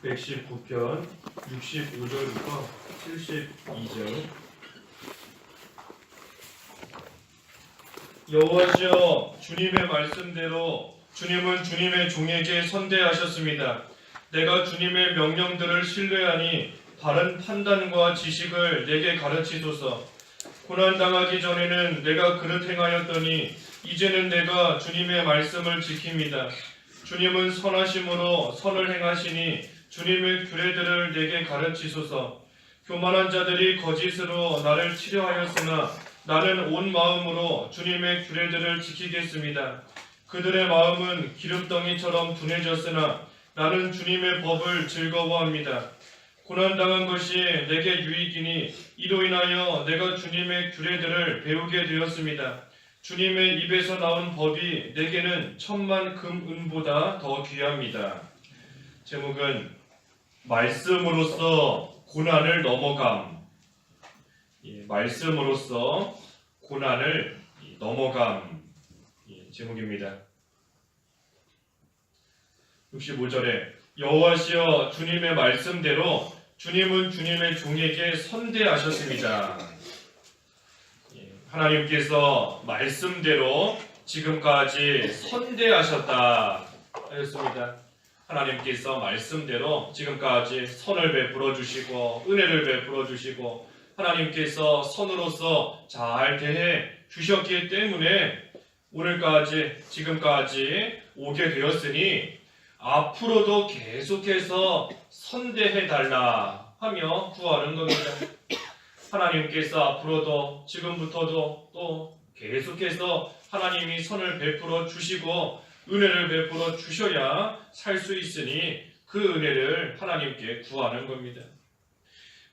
119편 65절부터 72절. 여호와시여, 주님의 말씀대로 주님은 주님의 종에게 선대하셨습니다. 내가 주님의 명령들을 신뢰하니 바른 판단과 지식을 내게 가르치소서. 고난당하기 전에는 내가 그릇 행하였더니 이제는 내가 주님의 말씀을 지킵니다. 주님은 선하심으로 선을 행하시니 주님의 규례들을 내게 가르치소서. 교만한 자들이 거짓으로 나를 치려하였으나 나는 온 마음으로 주님의 규례들을 지키겠습니다. 그들의 마음은 기름덩이처럼 둔해졌으나 나는 주님의 법을 즐거워합니다. 고난당한 것이 내게 유익이니 이로 인하여 내가 주님의 규례들을 배우게 되었습니다. 주님의 입에서 나온 법이 내게는 천만 금은보다 더 귀합니다. 제목은 말씀으로써 고난을 넘어감. 말씀으로써 고난을 넘어감. 제목입니다. 65절에 여호와시여, 주님의 말씀대로 주님은 주님의 종에게 선대하셨습니다. 하나님께서 말씀대로 지금까지 선대하셨다 하였습니다. 하나님께서 말씀대로 지금까지 선을 베풀어 주시고 은혜를 베풀어 주시고 하나님께서 선으로서 잘 대해 주셨기 때문에 오늘까지 지금까지 오게 되었으니 앞으로도 계속해서 선대해 달라 하며 구하는 겁니다. 하나님께서 앞으로도 지금부터도 또 계속해서 하나님이 선을 베풀어 주시고 은혜를 베풀어 주셔야 살 수 있으니 그 은혜를 하나님께 구하는 겁니다.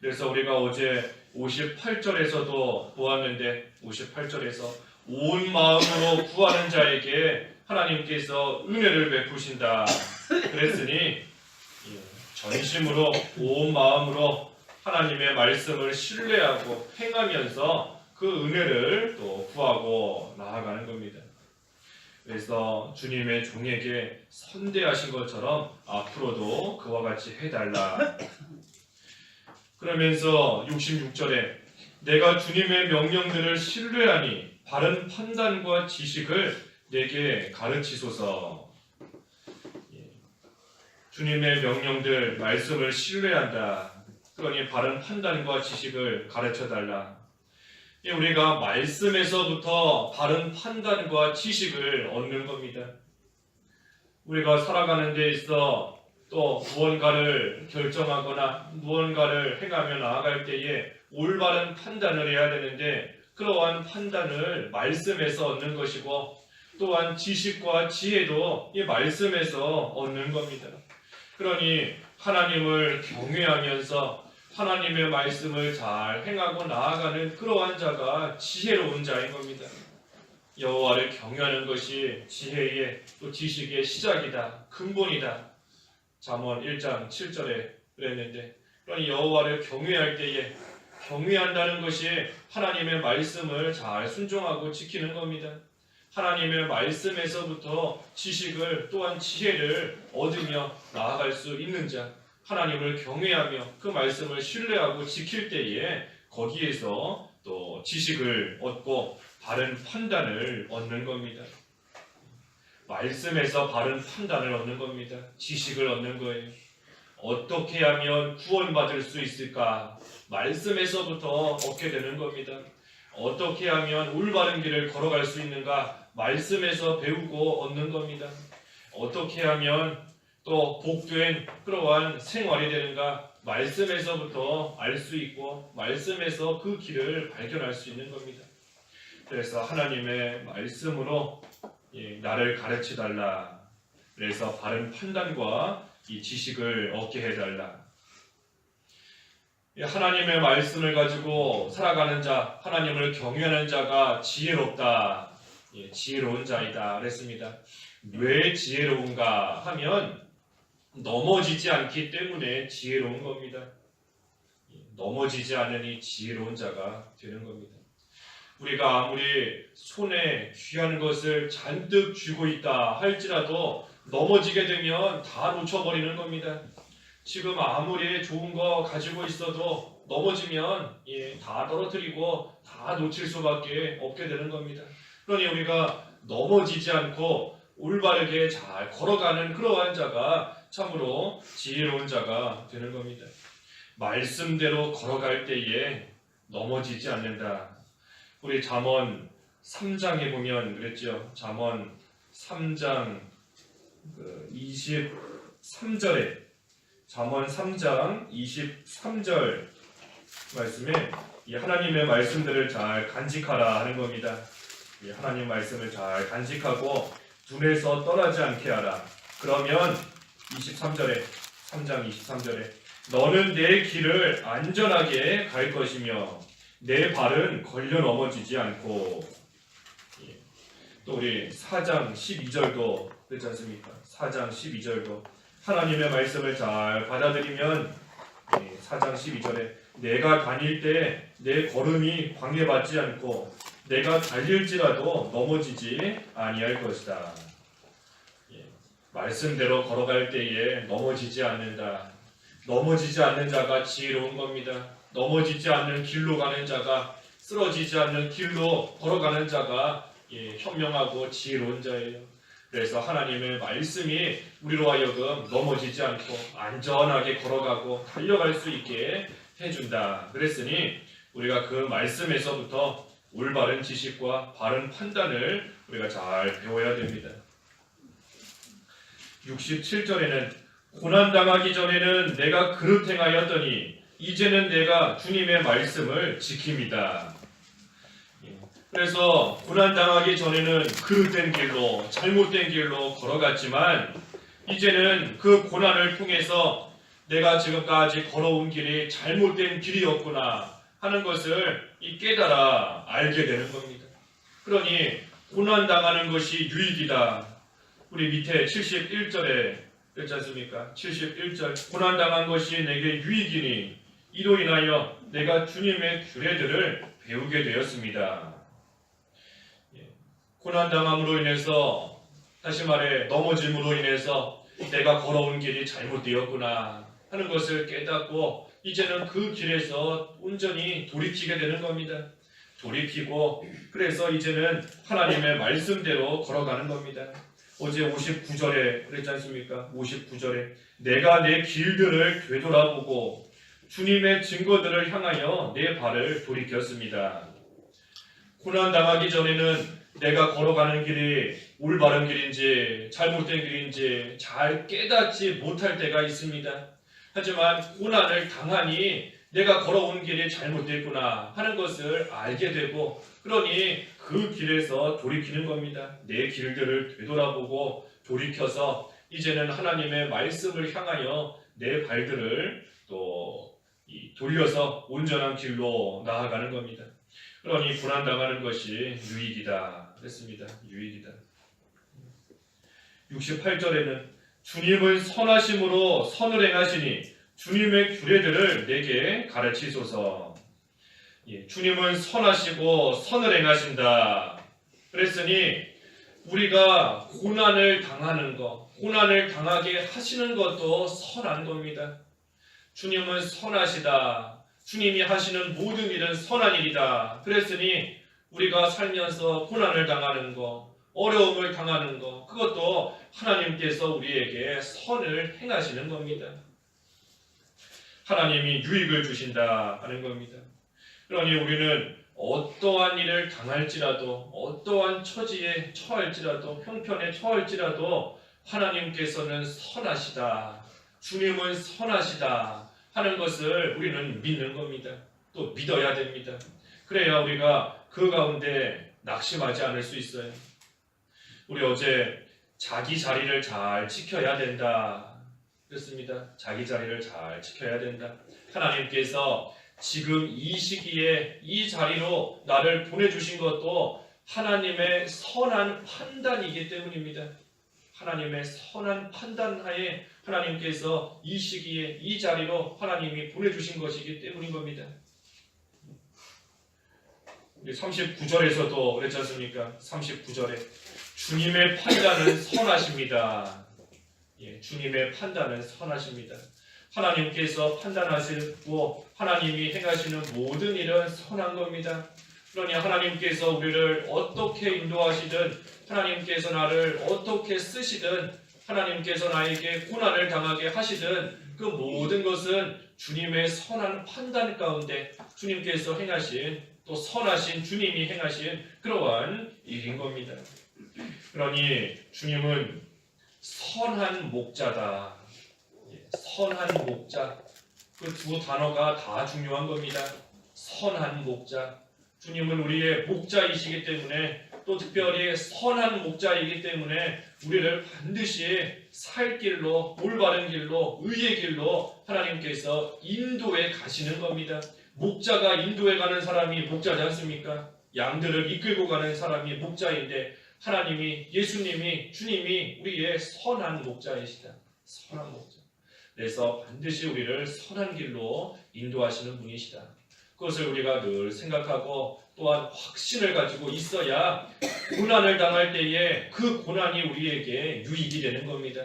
그래서 우리가 어제 58절에서도 보았는데 58절에서 온 마음으로 구하는 자에게 하나님께서 은혜를 베푸신다 그랬으니 전심으로 온 마음으로 하나님의 말씀을 신뢰하고 행하면서 그 은혜를 또 구하고 나아가는 겁니다. 그래서 주님의 종에게 선대하신 것처럼 앞으로도 그와 같이 해달라. 그러면서 66절에 내가 주님의 명령들을 신뢰하니 바른 판단과 지식을 내게 가르치소서. 주님의 명령들, 말씀을 신뢰한다. 그러니 바른 판단과 지식을 가르쳐달라. 우리가 말씀에서부터 바른 판단과 지식을 얻는 겁니다. 우리가 살아가는 데 있어 또 무언가를 결정하거나 무언가를 행하며 나아갈 때에 올바른 판단을 해야 되는데 그러한 판단을 말씀에서 얻는 것이고 또한 지식과 지혜도 이 말씀에서 얻는 겁니다. 그러니 하나님을 경외하면서 하나님의 말씀을 잘 행하고 나아가는 그러한 자가 지혜로운 자인 겁니다. 여호와를 경외하는 것이 지혜의 또 지식의 시작이다. 근본이다. 잠언 1장 7절에 그랬는데 그러니 여호와를 경외할 때에 경외한다는 것이 하나님의 말씀을 잘 순종하고 지키는 겁니다. 하나님의 말씀에서부터 지식을 또한 지혜를 얻으며 나아갈 수 있는 자, 하나님을 경외하며 그 말씀을 신뢰하고 지킬 때에 거기에서 또 지식을 얻고 바른 판단을 얻는 겁니다. 말씀에서 바른 판단을 얻는 겁니다. 지식을 얻는 거예요. 어떻게 하면 구원받을 수 있을까? 말씀에서부터 얻게 되는 겁니다. 어떻게 하면 올바른 길을 걸어갈 수 있는가? 말씀에서 배우고 얻는 겁니다. 어떻게 하면 또 복된 그러한 생활이 되는가? 말씀에서부터 알 수 있고 말씀에서 그 길을 발견할 수 있는 겁니다. 그래서 하나님의 말씀으로 나를 가르쳐달라. 그래서 바른 판단과 이 지식을 얻게 해달라. 하나님의 말씀을 가지고 살아가는 자, 하나님을 경외하는 자가 지혜롭다. 지혜로운 자이다 그랬습니다. 왜 지혜로운가 하면 넘어지지 않기 때문에 지혜로운 겁니다. 넘어지지 않으니 지혜로운 자가 되는 겁니다. 우리가 아무리 손에 귀한 것을 잔뜩 쥐고 있다 할지라도 넘어지게 되면 다 놓쳐버리는 겁니다. 지금 아무리 좋은 거 가지고 있어도 넘어지면 다 떨어뜨리고 다 놓칠 수밖에 없게 되는 겁니다. 그러니 우리가 넘어지지 않고 올바르게 잘 걸어가는 그러한 자가 참으로 지혜로운 자가 되는 겁니다. 말씀대로 걸어갈 때에 넘어지지 않는다. 우리 잠언 3장에 보면 그랬죠. 잠언 3장 23절에 잠언 3장 23절 말씀에 이 하나님의 말씀들을 잘 간직하라 하는 겁니다. 이 하나님 말씀을 잘 간직하고 눈에서 떠나지 않게 하라. 그러면 23절에 3장 23절에 너는 내 길을 안전하게 갈 것이며 내 발은 걸려 넘어지지 않고. 또 우리 4장 12절도 그렇지 않습니까? 4장 12절도 하나님의 말씀을 잘 받아들이면 4장 12절에 내가 다닐 때 내 걸음이 방해받지 않고 내가 달릴지라도 넘어지지 아니할 것이다. 말씀대로 걸어갈 때에 넘어지지 않는다. 넘어지지 않는 자가 지혜로운 겁니다. 넘어지지 않는 길로 가는 자가, 쓰러지지 않는 길로 걸어가는 자가 현명하고 지혜로운 자예요. 그래서 하나님의 말씀이 우리로 하여금 넘어지지 않고 안전하게 걸어가고 달려갈 수 있게 해준다. 그랬으니 우리가 그 말씀에서부터 올바른 지식과 바른 판단을 우리가 잘 배워야 됩니다. 67절에는 고난당하기 전에는 내가 그릇 행하였더니 이제는 내가 주님의 말씀을 지킵니다. 그래서 고난당하기 전에는 그릇된 길로, 잘못된 길로 걸어갔지만 이제는 그 고난을 통해서 내가 지금까지 걸어온 길이 잘못된 길이었구나 하는 것을 깨달아 알게 되는 겁니다. 그러니 고난당하는 것이 유익이다. 우리 밑에 71절에 그렇지 않습니까? 71절 고난당한 것이 내게 유익이니 이로 인하여 내가 주님의 규례들을 배우게 되었습니다. 고난당함으로 인해서, 다시 말해 넘어짐으로 인해서 내가 걸어온 길이 잘못되었구나 하는 것을 깨닫고 이제는 그 길에서 온전히 돌이키게 되는 겁니다. 돌이키고 그래서 이제는 하나님의 말씀대로 걸어가는 겁니다. 어제 59절에 그랬지 않습니까? 59절에 내가 내 길들을 되돌아보고 주님의 증거들을 향하여 내 발을 돌이켰습니다. 고난당하기 전에는 내가 걸어가는 길이 올바른 길인지 잘못된 길인지 잘 깨닫지 못할 때가 있습니다. 하지만 고난을 당하니 내가 걸어온 길이 잘못됐구나 하는 것을 알게 되고 그러니 그 길에서 돌이키는 겁니다. 내 길들을 되돌아보고 돌이켜서 이제는 하나님의 말씀을 향하여 내 발들을 또 돌려서 온전한 길로 나아가는 겁니다. 그러니 고난당하는 것이 유익이다 그랬습니다. 유익이다. 68절에는 주님은 선하심으로 선을 행하시니 주님의 규례들을 내게 가르치소서. 주님은 선하시고 선을 행하신다. 그랬으니 우리가 고난을 당하는 것, 고난을 당하게 하시는 것도 선한 겁니다. 주님은 선하시다. 주님이 하시는 모든 일은 선한 일이다. 그랬으니 우리가 살면서 고난을 당하는 것, 어려움을 당하는 것, 그것도 하나님께서 우리에게 선을 행하시는 겁니다. 하나님이 유익을 주신다 하는 겁니다. 그러니 우리는 어떠한 일을 당할지라도, 어떠한 처지에 처할지라도, 형편에 처할지라도 하나님께서는 선하시다, 주님은 선하시다 하는 것을 우리는 믿는 겁니다. 또 믿어야 됩니다. 그래야 우리가 그 가운데 낙심하지 않을 수 있어요. 우리 어제 자기 자리를 잘 지켜야 된다 그렇습니다. 자기 자리를 잘 지켜야 된다. 하나님께서 지금 이 시기에 이 자리로 나를 보내주신 것도 하나님의 선한 판단이기 때문입니다. 하나님의 선한 판단하에 하나님께서 이 시기에 이 자리로 하나님이 보내주신 것이기 때문인 겁니다. 39절에서도 그랬지 않습니까? 39절에 주님의 판단은 선하십니다. 주님의 판단은 선하십니다. 하나님께서 판단하시고 하나님이 행하시는 모든 일은 선한 겁니다. 그러니 하나님께서 우리를 어떻게 인도하시든 하나님께서 나를 어떻게 쓰시든 하나님께서 나에게 고난을 당하게 하시든 그 모든 것은 주님의 선한 판단 가운데 주님께서 행하신 또 선하신 주님이 행하신 그러한 일인 겁니다. 그러니 주님은 선한 목자다. 선한 목자. 그 두 단어가 다 중요한 겁니다. 선한 목자. 주님은 우리의 목자이시기 때문에 또 특별히 선한 목자이기 때문에 우리를 반드시 살 길로, 올바른 길로, 의의 길로 하나님께서 인도해 가시는 겁니다. 목자가 인도해 가는 사람이 목자지 않습니까? 양들을 이끌고 가는 사람이 목자인데 하나님이, 예수님이, 주님이 우리의 선한 목자이시다. 선한 목자. 그래서 반드시 우리를 선한 길로 인도하시는 분이시다. 그것을 우리가 늘 생각하고 또한 확신을 가지고 있어야 고난을 당할 때에 그 고난이 우리에게 유익이 되는 겁니다.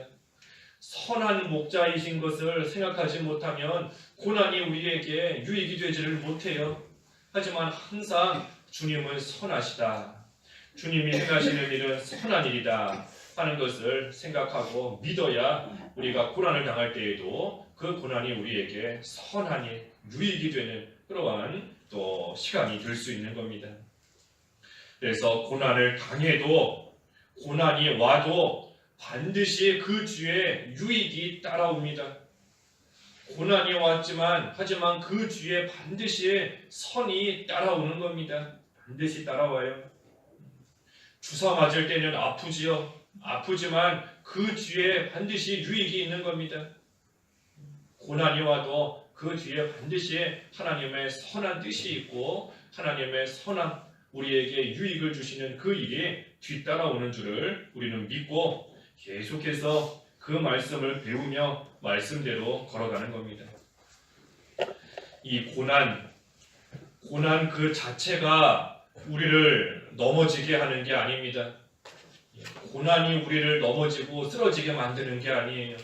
선한 목자이신 것을 생각하지 못하면 고난이 우리에게 유익이 되지를 못해요. 하지만 항상 주님은 선하시다. 주님이 행하시는 일은 선한 일이다 하는 것을 생각하고 믿어야 우리가 고난을 당할 때에도 그 고난이 우리에게 선한 일, 유익이 되는 그러한 또 시간이 될 수 있는 겁니다. 그래서 고난을 당해도 고난이 와도 반드시 그 뒤에 유익이 따라옵니다. 고난이 왔지만 하지만 그 뒤에 반드시 선이 따라오는 겁니다. 반드시 따라와요. 주사 맞을 때는 아프지요. 아프지만 그 뒤에 반드시 유익이 있는 겁니다. 고난이 와도 그 뒤에 반드시 하나님의 선한 뜻이 있고 하나님의 선한 우리에게 유익을 주시는 그 일이 뒤따라오는 줄을 우리는 믿고 계속해서 그 말씀을 배우며 말씀대로 걸어가는 겁니다. 이 고난 그 자체가 우리를 넘어지게 하는 게 아닙니다. 고난이 우리를 넘어지고 쓰러지게 만드는 게 아니에요.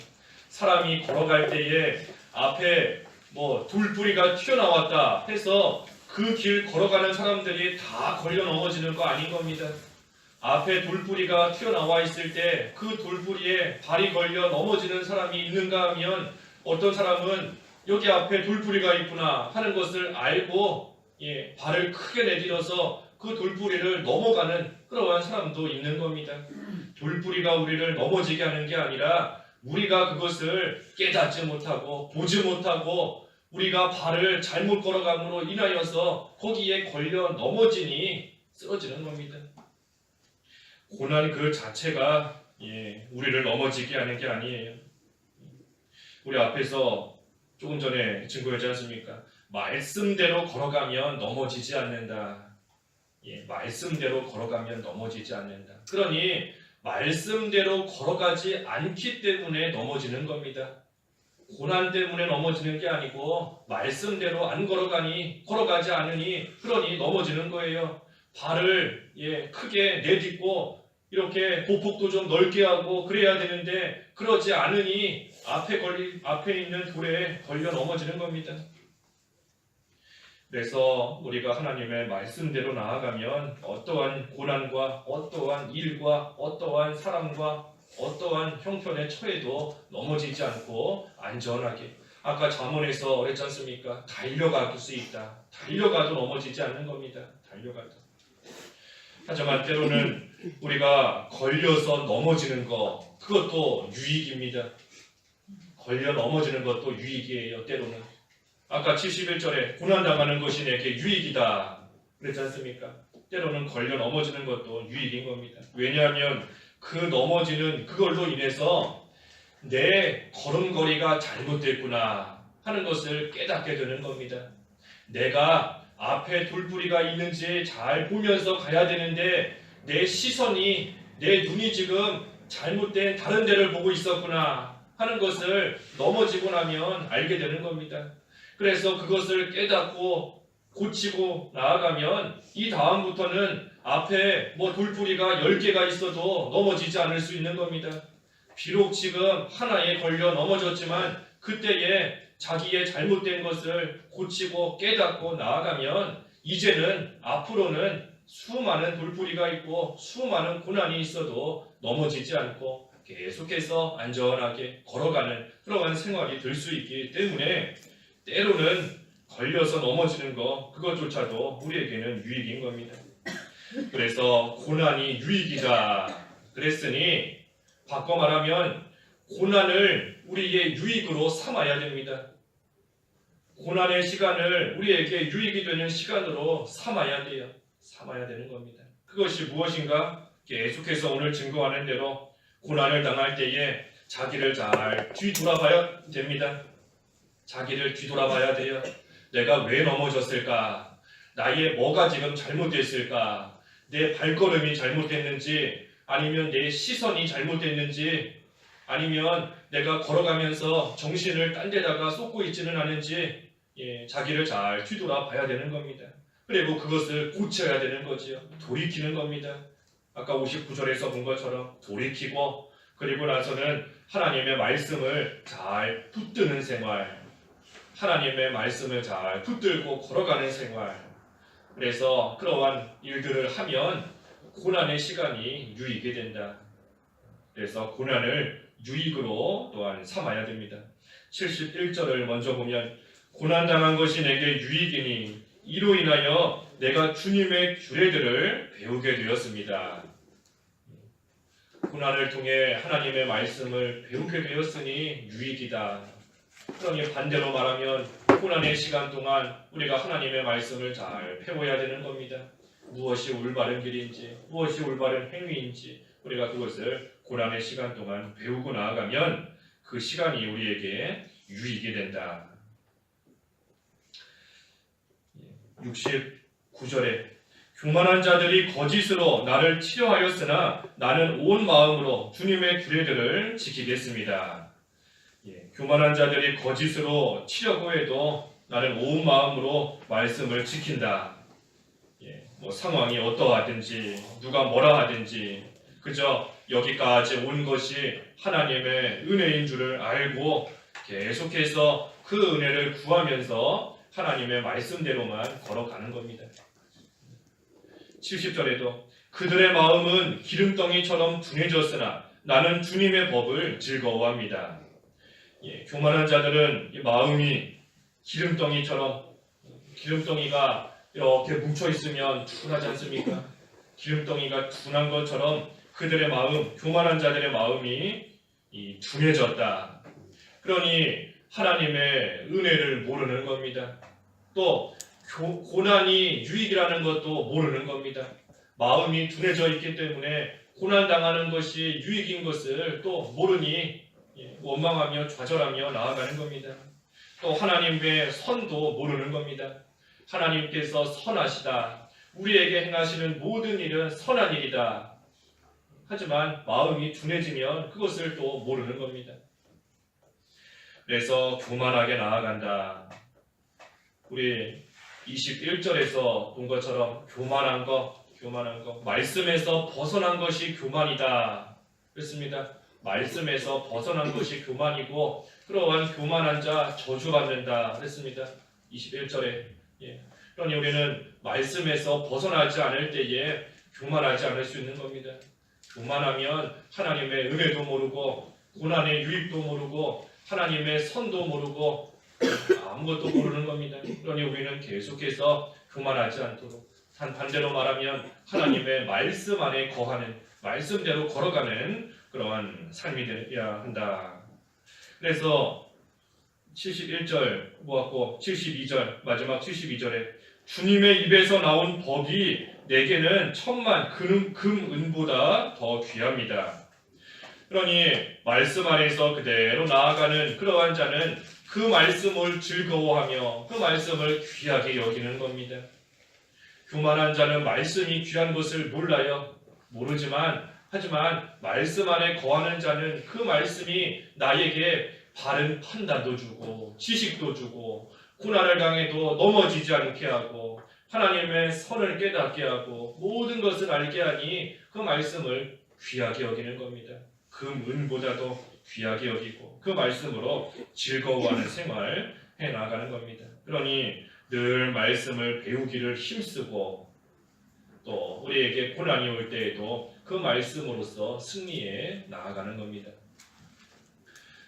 사람이 걸어갈 때에 앞에 돌뿌리가 튀어나왔다 해서 그 길 걸어가는 사람들이 다 걸려 넘어지는 거 아닌 겁니다. 앞에 돌뿌리가 튀어나와 있을 때 그 돌뿌리에 발이 걸려 넘어지는 사람이 있는가 하면 어떤 사람은 여기 앞에 돌뿌리가 있구나 하는 것을 알고 발을 크게 내딛어서 그 돌뿌리를 넘어가는 그러한 사람도 있는 겁니다. 돌뿌리가 우리를 넘어지게 하는 게 아니라 우리가 그것을 깨닫지 못하고 보지 못하고 우리가 발을 잘못 걸어감으로 인하여서 거기에 걸려 넘어지니 쓰러지는 겁니다. 고난 그 자체가 우리를 넘어지게 하는 게 아니에요. 우리 앞에서 조금 전에 증거했지 않습니까? 말씀대로 걸어가면 넘어지지 않는다. 말씀대로 걸어가면 넘어지지 않는다. 그러니 말씀대로 걸어가지 않기 때문에 넘어지는 겁니다. 고난 때문에 넘어지는 게 아니고 말씀대로 안 걸어가지 않으니 그러니 넘어지는 거예요. 발을 크게 내딛고 이렇게 보폭도 좀 넓게 하고 그래야 되는데 그러지 않으니 앞에 있는 돌에 걸려 넘어지는 겁니다. 그래서 우리가 하나님의 말씀대로 나아가면 어떠한 고난과 어떠한 일과 어떠한 사람과 어떠한 형편에 처해도 넘어지지 않고 안전하게 아까 잠언에서 그랬지 않습니까? 달려갈 수 있다. 달려가도 넘어지지 않는 겁니다. 달려가도. 하지만 때로는 우리가 걸려서 넘어지는 것 그것도 유익입니다. 걸려 넘어지는 것도 유익이에요. 때로는. 아까 71절에 고난당하는 것이 내게 유익이다 그랬지 않습니까? 때로는 걸려 넘어지는 것도 유익인 겁니다. 왜냐하면 그 넘어지는 그걸로 인해서 내 걸음걸이가 잘못됐구나 하는 것을 깨닫게 되는 겁니다. 내가 앞에 돌뿌리가 있는지 잘 보면서 가야 되는데 내 시선이 내 눈이 지금 잘못된 다른 데를 보고 있었구나 하는 것을 넘어지고 나면 알게 되는 겁니다. 그래서 그것을 깨닫고 고치고 나아가면 이 다음부터는 앞에 돌뿌리가 10개가 있어도 넘어지지 않을 수 있는 겁니다. 비록 지금 하나에 걸려 넘어졌지만 그때에 자기의 잘못된 것을 고치고 깨닫고 나아가면 이제는 앞으로는 수많은 돌부리가 있고 수많은 고난이 있어도 넘어지지 않고 계속해서 안전하게 걸어가는 그러한 생활이 될 수 있기 때문에 때로는 걸려서 넘어지는 거 그것조차도 우리에게는 유익인 겁니다. 그래서 고난이 유익이다 그랬으니 바꿔 말하면 고난을 우리의 유익으로 삼아야 됩니다. 고난의 시간을 우리에게 유익이 되는 시간으로 삼아야 돼요. 삼아야 되는 겁니다. 그것이 무엇인가? 계속해서 오늘 증거하는 대로 고난을 당할 때에 자기를 잘 뒤돌아봐야 됩니다. 자기를 뒤돌아봐야 돼요. 내가 왜 넘어졌을까? 나의 뭐가 지금 잘못됐을까? 내 발걸음이 잘못됐는지 아니면 내 시선이 잘못됐는지 아니면 내가 걸어가면서 정신을 딴 데다가 쏟고 있지는 않은지 자기를 잘 뒤돌아봐야 되는 겁니다. 그리고 그것을 고쳐야 되는 거지요. 돌이키는 겁니다. 아까 59절에서 본 것처럼 돌이키고 그리고 나서는 하나님의 말씀을 잘 붙드는 생활, 하나님의 말씀을 잘 붙들고 걸어가는 생활. 그래서 그러한 일들을 하면 고난의 시간이 유익이 된다. 그래서 고난을 유익으로 또한 삼아야 됩니다. 71절을 먼저 보면 고난당한 것이 내게 유익이니 이로 인하여 내가 주님의 규례들을 배우게 되었습니다. 고난을 통해 하나님의 말씀을 배우게 되었으니 유익이다. 그러니 반대로 말하면 고난의 시간 동안 우리가 하나님의 말씀을 잘 배워야 되는 겁니다. 무엇이 올바른 길인지 무엇이 올바른 행위인지 우리가 그것을 고난의 시간 동안 배우고 나아가면 그 시간이 우리에게 유익이 된다. 69절에 교만한 자들이 거짓으로 나를 치려하였으나 나는 온 마음으로 주님의 규례들을 지키겠습니다. 교만한 자들이 거짓으로 치려고 해도 나는 온 마음으로 말씀을 지킨다. 뭐 상황이 어떠하든지 누가 뭐라 하든지 그저 여기까지 온 것이 하나님의 은혜인 줄을 알고 계속해서 그 은혜를 구하면서 하나님의 말씀대로만 걸어가는 겁니다. 70절에도 그들의 마음은 기름덩이처럼 둔해졌으나 나는 주님의 법을 즐거워합니다. 교만한 자들은 이 마음이 기름덩이처럼 기름덩이가 이렇게 뭉쳐있으면 둔하지 않습니까? 기름덩이가 둔한 것처럼 그들의 마음, 교만한 자들의 마음이 둔해졌다. 그러니 하나님의 은혜를 모르는 겁니다. 또 고난이 유익이라는 것도 모르는 겁니다. 마음이 둔해져 있기 때문에 고난당하는 것이 유익인 것을 또 모르니 원망하며 좌절하며 나아가는 겁니다. 또 하나님의 선도 모르는 겁니다. 하나님께서 선하시다. 우리에게 행하시는 모든 일은 선한 일이다. 하지만 마음이 둔해지면 그것을 또 모르는 겁니다. 그래서 교만하게 나아간다. 우리 21절에서 본 것처럼 교만한 거, 말씀에서 벗어난 것이 교만이다. 그렇습니다. 말씀에서 벗어난 것이 교만이고 그러한 교만한 자 저주받는다. 그랬습니다. 21절에. 그러니 우리는 말씀에서 벗어나지 않을 때에 교만하지 않을 수 있는 겁니다. 교만하면 하나님의 은혜도 모르고 고난의 유익도 모르고 하나님의 선도 모르고 아무것도 모르는 겁니다. 그러니 우리는 계속해서 교만하지 않도록 반대로 말하면 하나님의 말씀 안에 거하는 말씀대로 걸어가는 그러한 삶이 되어야 한다. 그래서 71절 모았고 72절 마지막 72절에 주님의 입에서 나온 법이 내게는 천만 금은보다 더 귀합니다. 그러니 말씀 안에서 그대로 나아가는 그러한 자는 그 말씀을 즐거워하며 그 말씀을 귀하게 여기는 겁니다. 교만한 자는 말씀이 귀한 것을 몰라요. 하지만 말씀 안에 거하는 자는 그 말씀이 나에게 바른 판단도 주고 지식도 주고 고난을 당해도 넘어지지 않게 하고 하나님의 선을 깨닫게 하고 모든 것을 알게 하니 그 말씀을 귀하게 여기는 겁니다. 금, 은보다도 귀하게 여기고 그 말씀으로 즐거워하는 생활 해 나가는 겁니다. 그러니 늘 말씀을 배우기를 힘쓰고 또 우리에게 고난이 올 때에도 그 말씀으로써 승리해 나아가는 겁니다.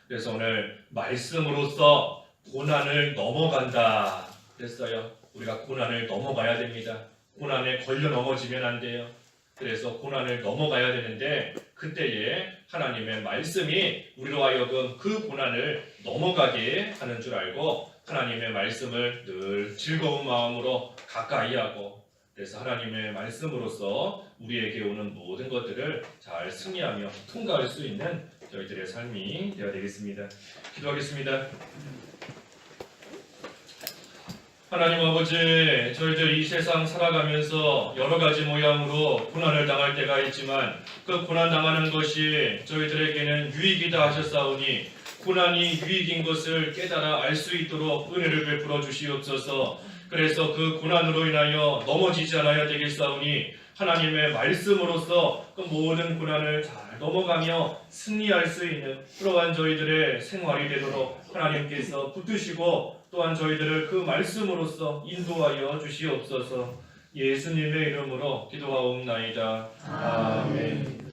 그래서 오늘 말씀으로써 고난을 넘어간다 그랬어요. 우리가 고난을 넘어가야 됩니다. 고난에 걸려 넘어지면 안 돼요. 그래서 고난을 넘어가야 되는데 그때에 하나님의 말씀이 우리로 하여금 그 고난을 넘어가게 하는 줄 알고 하나님의 말씀을 늘 즐거운 마음으로 가까이 하고 그래서 하나님의 말씀으로서 우리에게 오는 모든 것들을 잘 승리하며 통과할 수 있는 저희들의 삶이 되어야 되겠습니다. 기도하겠습니다. 하나님 아버지, 저희들 이 세상 살아가면서 여러 가지 모양으로 고난을 당할 때가 있지만 그 고난 당하는 것이 저희들에게는 유익이다 하셨사오니 고난이 유익인 것을 깨달아 알 수 있도록 은혜를 베풀어 주시옵소서. 그래서 그 고난으로 인하여 넘어지지 않아야 되겠사오니 하나님의 말씀으로써 그 모든 고난을 잘 넘어가며 승리할 수 있는 그러한 저희들의 생활이 되도록 하나님께서 붙드시고 또한 저희들을 그 말씀으로써 인도하여 주시옵소서. 예수님의 이름으로 기도하옵나이다. 아멘.